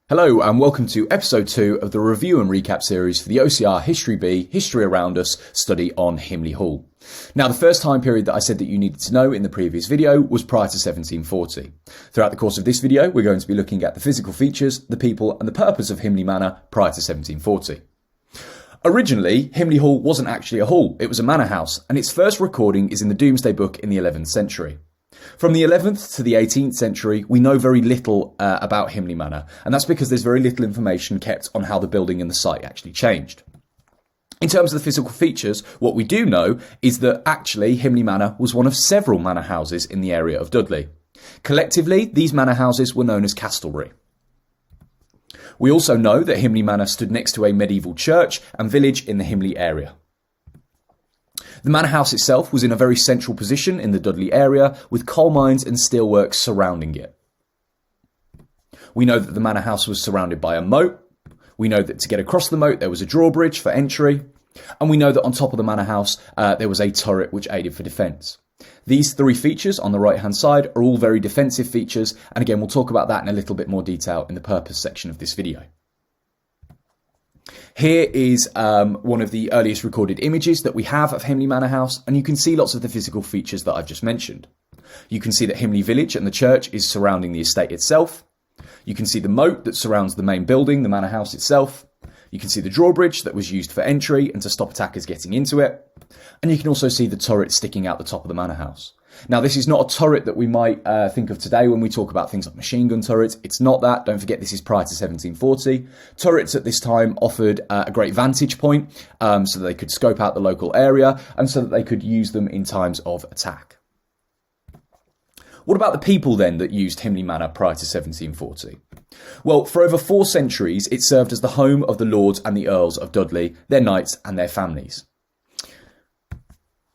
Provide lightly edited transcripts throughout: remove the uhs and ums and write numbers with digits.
Hello and welcome to episode 2 of the review and recap series for the OCR History B, History Around Us study on Himley Hall. Now, the first time period that I said that you needed to know in the previous video was prior to 1740. Throughout the course of this video, we're going to be looking at the physical features, the people and the purpose of Himley Manor prior to 1740. Originally, Himley Hall wasn't actually a hall, it was a manor house, and its first recording is in the Domesday Book in the 11th century. From the 11th to the 18th century, we know very little about Himley Manor, and that's because there's very little information kept on how the building and the site actually changed. In terms of the physical features, what we do know is that actually Himley Manor was one of several manor houses in the area of Dudley. Collectively, these manor houses were known as castelry. We also know that Himley Manor stood next to a medieval church and village in the Himley area. The manor house itself was in a very central position in the Dudley area, with coal mines and steelworks surrounding it. We know that the manor house was surrounded by a moat. We know that to get across the moat there was a drawbridge for entry. And we know that on top of the manor house there was a turret which aided for defence. These three features on the right hand side are all very defensive features, and again we'll talk about that in a little bit more detail in the purpose section of this video. Here is one of the earliest recorded images that we have of Himley Manor House, and you can see lots of the physical features that I've just mentioned. You can see that Himley Village and the church is surrounding the estate itself. You can see the moat that surrounds the main building, the manor house itself. You can see the drawbridge that was used for entry and to stop attackers getting into it. And you can also see the turret sticking out the top of the manor house. Now, this is not a turret that we might think of today when we talk about things like machine gun turrets. It's not that. Don't forget, this is prior to 1740. Turrets at this time offered a great vantage point so that they could scope out the local area and so that they could use them in times of attack. What about the people then that used Himley Manor prior to 1740? Well, for over 4 centuries, it served as the home of the lords and the earls of Dudley, their knights and their families.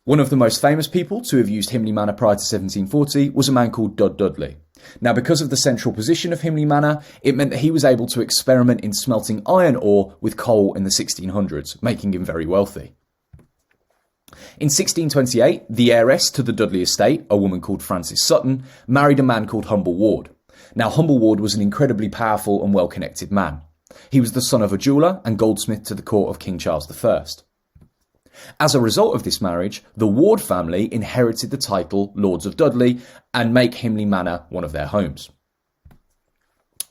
One of the most famous people to have used Himley Manor prior to 1740 was a man called Dudley. Now, because of the central position of Himley Manor, it meant that he was able to experiment in smelting iron ore with coal in the 1600s, making him very wealthy. In 1628, the heiress to the Dudley estate, a woman called Frances Sutton, married a man called Humble Ward. Now, Humble Ward was an incredibly powerful and well-connected man. He was the son of a jeweller and goldsmith to the court of King Charles I. As a result of this marriage, the Ward family inherited the title Lords of Dudley and make Himley Manor one of their homes.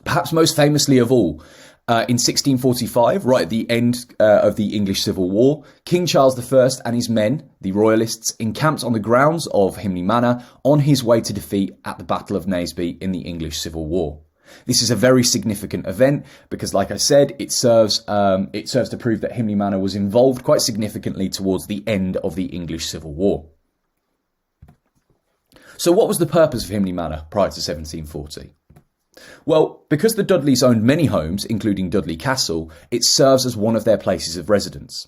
Perhaps most famously of all, in 1645, right at the end of the English Civil War, King Charles I and his men, the Royalists, encamped on the grounds of Himley Manor on his way to defeat at the Battle of Naseby in the English Civil War. This is a very significant event because, like I said, it serves to prove that Himley Manor was involved quite significantly towards the end of the English Civil War. So what was the purpose of Himley Manor prior to 1740? Well, because the Dudleys owned many homes, including Dudley Castle, it serves as one of their places of residence.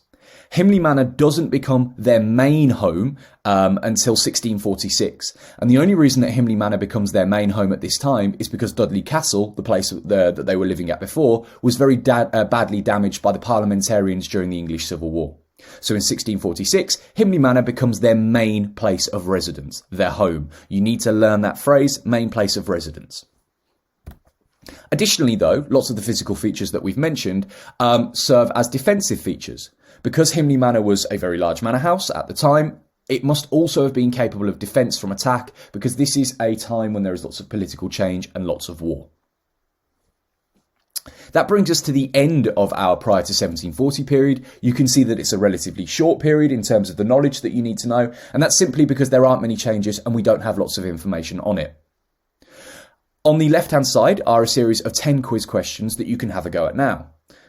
Himley Manor doesn't become their main home until 1646, and the only reason that Himley Manor becomes their main home at this time is because Dudley Castle, the place that they were living at before, was very badly damaged by the parliamentarians during the English Civil War. So in 1646, Himley Manor becomes their main place of residence, their home. You need to learn that phrase, main place of residence. Additionally, though, lots of the physical features that we've mentioned serve as defensive features. Because Himley Manor was a very large manor house at the time, it must also have been capable of defence from attack, because this is a time when there is lots of political change and lots of war. That brings us to the end of our prior to 1740 period. You can see that it's a relatively short period in terms of the knowledge that you need to know, and that's simply because there aren't many changes and we don't have lots of information on it. On the left-hand side are a series of 10 quiz questions that you can have a go at now.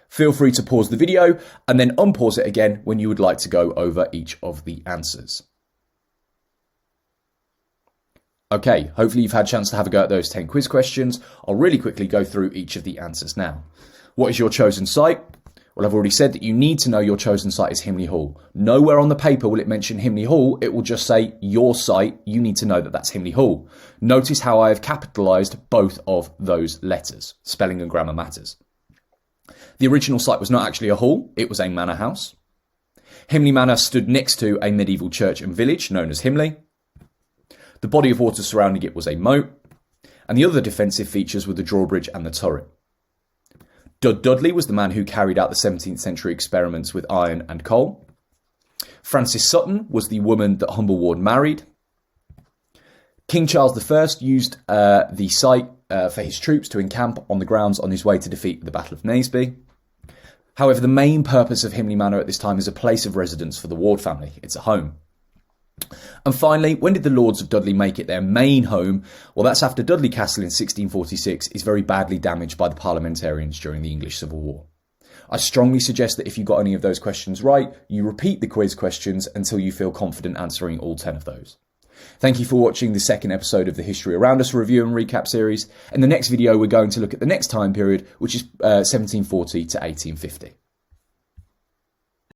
Feel free to pause the video and then unpause it again when you would like to go over each of the answers. Okay, hopefully you've had a chance to have a go at those 10 quiz questions. I'll really quickly go through each of the answers now. What is your chosen site? Well, I've already said that you need to know your chosen site is Himley Hall. Nowhere on the paper will it mention Himley Hall. It will just say your site. You need to know that that's Himley Hall. Notice how I have capitalised both of those letters. Spelling and grammar matters. The original site was not actually a hall. It was a manor house. Himley Manor stood next to a medieval church and village known as Himley. The body of water surrounding it was a moat. And the other defensive features were the drawbridge and the turret. Dudley was the man who carried out the 17th century experiments with iron and coal. Frances Sutton was the woman that Humble Ward married. King Charles I used the site for his troops to encamp on the grounds on his way to defeat the Battle of Naseby. However, the main purpose of Himley Manor at this time is a place of residence for the Ward family. It's a home. And finally, when did the Lords of Dudley make it their main home? Well, that's after Dudley Castle in 1646 is very badly damaged by the parliamentarians during the English Civil War. I strongly suggest that if you got any of those questions right, you repeat the quiz questions until you feel confident answering all 10 of those. Thank you for watching the second episode of the History Around Us review and recap series. In the next video, we're going to look at the next time period, which is 1740 to 1850.